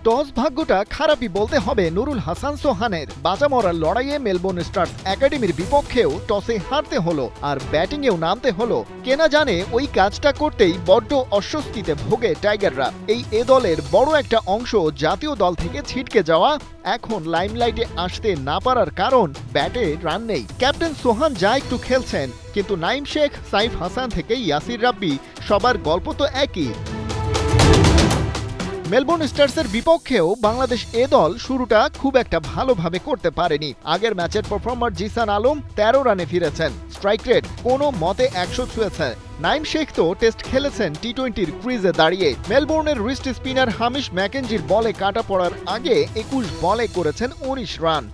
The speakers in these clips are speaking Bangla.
টস ভাগ্যটা খারাপই বলতে হবে নুরুল হাসান সোহানের। বাঁচা মরার লড়াইয়ে মেলবোর্ন স্টার্স একাডেমির বিপক্ষেও টসে হারতে হলো আর ব্যাটিংয়েও নামতে হলো। কেনা জানে ওই কাজটা করতেই বড্ড অস্বস্তিতে ভোগে টাইগাররা। এ দলের বড় একটা অংশ জাতীয় দল থেকে ছিটকে যাওয়া, এখন লাইমলাইটে আসতে না পারার কারণ ব্যাটে রান নেই। ক্যাপ্টেন সোহান যা একটু খেলছেন, কিন্তু নাইম শেখ, সাইফ হাসান থেকে ইয়াসির রাব্বি সবার গল্প তো একই। মেলবোর্ন স্টার্সের বিপক্ষেও বাংলাদেশ দল শুরুটা খুব একটা ভালোভাবে করতে পারেনি। আগের ম্যাচের পারফর্মার জিসান আলম 13 রানে ফিরেছেন, স্ট্রাইক রেট কোনো মতে 100 ছুঁয়েছে। নাইম শেখ তো টেস্ট খেলেছেন টি-20-র ক্রিজে দাঁড়িয়ে। মেলবোর্নের রিস্ট স্পিনার হামিশ ম্যাকেঞ্জির বলে কাটা পড়ার আগে 21 বলে করেছেন 19 রান।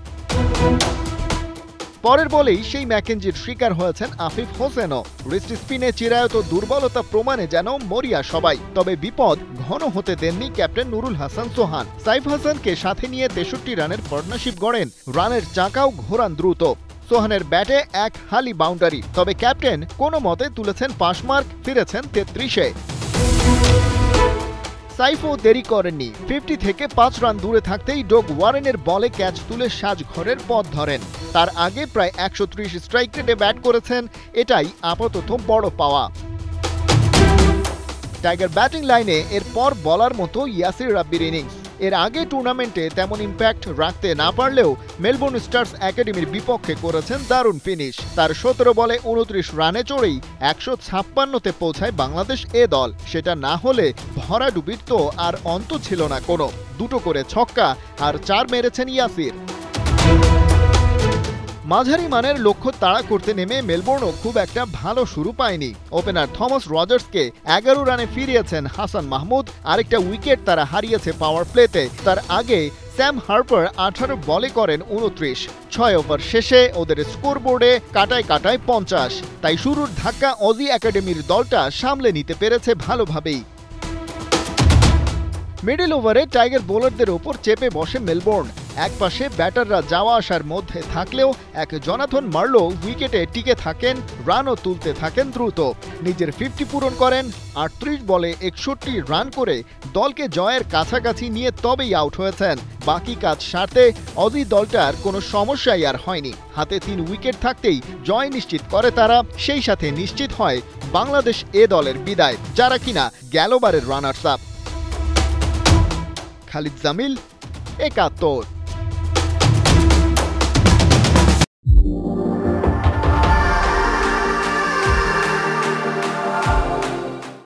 পরের বলেই সেই ম্যাকেঞ্জির শিকার হয়েছেন আফিফ হোসেনও। রিস্ট স্পিনে চিরায়ত দুর্বলতা প্রমাণে যেন মরিয়া সবাই। তবে বিপদ ঘন হতে দেননি ক্যাপ্টেন নুরুল হাসান সোহান। সাইফ হাসানকে সাথে নিয়ে 63 রানের পার্টনারশিপ গড়েন, রানের চাকাও ঘোরান দ্রুত। সোহানের ব্যাটে এক হালি বাউন্ডারি, তবে ক্যাপ্টেন কোনো মতে তুলেছেন পাশমার্ক, ফিরেছেন 33-এ। সাইফও দেরি করেননি, 50 থেকে 5 রান দূরে থাকতেই ডোগ ওয়ারেনের বলে ক্যাচ তুলে সাজঘরের পথ ধরেন। তার আগে প্রায় 130 স্ট্রাইক রেটে ব্যাট করেছেন, এটাই আপাতত বড় পাওয়া। টাইগার ব্যাটিং লাইনে এরপর বলার মতো ইয়াসির রাব্বির ইনিংস। এর আগে টুর্নামেন্টে তেমন ইম্প্যাক্ট রাখতে না পারলেও মেলবোর্ন স্টার্স একাডেমির বিপক্ষে করেছেন দারুণ ফিনিশ। তার 17 বলে 29 রানে চড়েই 156-তে পৌঁছায় বাংলাদেশ দল। সেটা না হলে ভরাডুবির তো আর অন্ত ছিল না কোনো। 2 করে ছক্কা আর 4 মেরেছেন ইয়াসির। মাঝারি মানের লক্ষ্য তাড়া করতে নেমে মেলবোর্নও খুব একটা ভালো শুরু পায়নি। ওপেনার থমাস রজার্সকে 11 রানে ফিরিয়েছেন হাসান মাহমুদ, আরেকটা উইকেট তারা হারিয়েছে পাওয়ার প্লেতে। তার আগে স্যাম হার্পার 18 বলে করেন 29। 6 ওভার শেষে ওদের স্কোরবোর্ডে কাটায় 50। তাই শুরুর ধাক্কা অজি একাডেমির দলটা সামলে নিতে পেরেছে ভালোভাবেই। মিডল ওভারে টাইগার বোলারদের ওপর চেপে বসে মেলবোর্ন। একপাশে ব্যাটাররা যাওয়া আসার মধ্যে থাকলেও এক জোনাথন মার্লো উইকেটে টিকে থাকেন, রানও তুলতে থাকেন দ্রুত। নিজের 50 পূরণ করেন, 38 বলে 61 রান করে দলকে জয়ের কাছাকাছি নিয়ে তবেই আউট হয়েছেন। বাকি কাজ সারতে অজি দলটার কোনো সমস্যাই আর হয়নি। হাতে 3 উইকেট থাকতেই জয় নিশ্চিত করে তারা, সেই সাথে নিশ্চিত হয় বাংলাদেশ দলের বিদায়, যারা কিনা গেলবারের রানার্স আপ। খালিদ জামিল, 71।